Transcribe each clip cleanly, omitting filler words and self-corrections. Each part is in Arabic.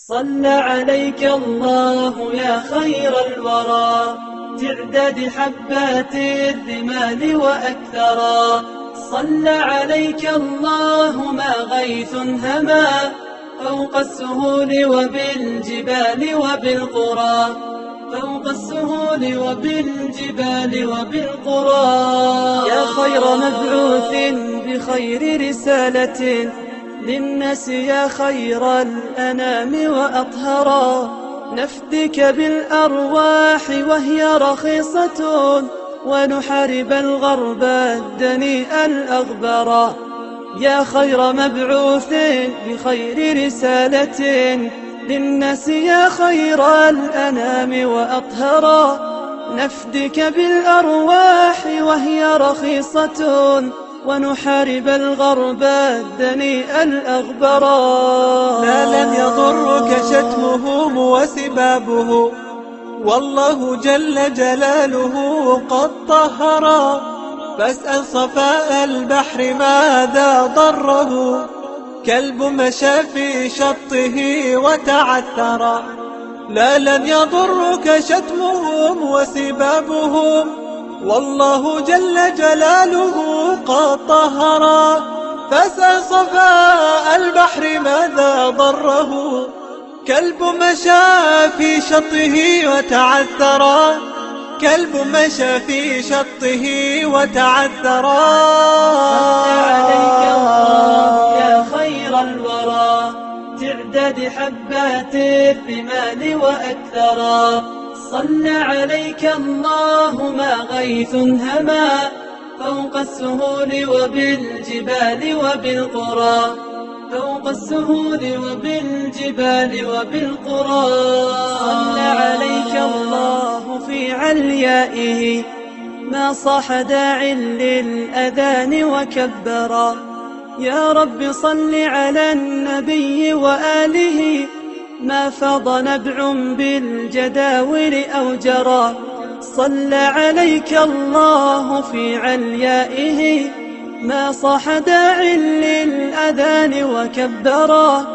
صلى عليك الله يا خير الورى تعداد حبات الرمال وأكثرا. صلى عليك الله ما غيث هما فوق السهول وبالجبال وبالقرى، فوق السهول وبالجبال وبالقرى. يا خير مبعوث بخير رسالة للناس، يا خير الأنام وأطهرا. نفدك بالأرواح وهي رخيصة ونحارب الغرب الدنيء الأغبرا. يا خير مبعوث بخير رسالة للناس، يا خير الأنام وأطهرا. نفدك بالأرواح وهي رخيصة ونحارب الغرب الدنيء الأغبرا. لا لن يضرك شتمهم وسبابه، والله جل جلاله قد طهرا. فاسأل صفاء البحر ماذا ضره، كلب مشى في شطه وتعثرا. لا لن يضرك شتمهم وسبابهم، والله جل جلاله قد طهرا. فاسأل صفاء البحر ماذا ضره، كلب مشى في شطه وتعثرا. كلب مشى في شطه وتعثرا. صلى عليك الله يا خير الورى تعداد حبات الرمال وأكثرا. صلى عليك الله ما غيث هما فوق السهول وبالجبال وبالقرى، فوق السهول وبالجبال وبالقرى. صلى عليك الله في عليائه ما صاح داع للأذان وكبرا. يا رب صل على النبي وآله ما فاض نبع بالجداول أو جرى. صلى عليك الله في عليائه ما صاح داع للأذان وكبرا.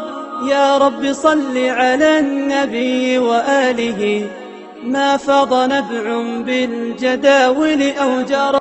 يا رب صل على النبي وآله ما فاض نبع بالجداول أو جرى.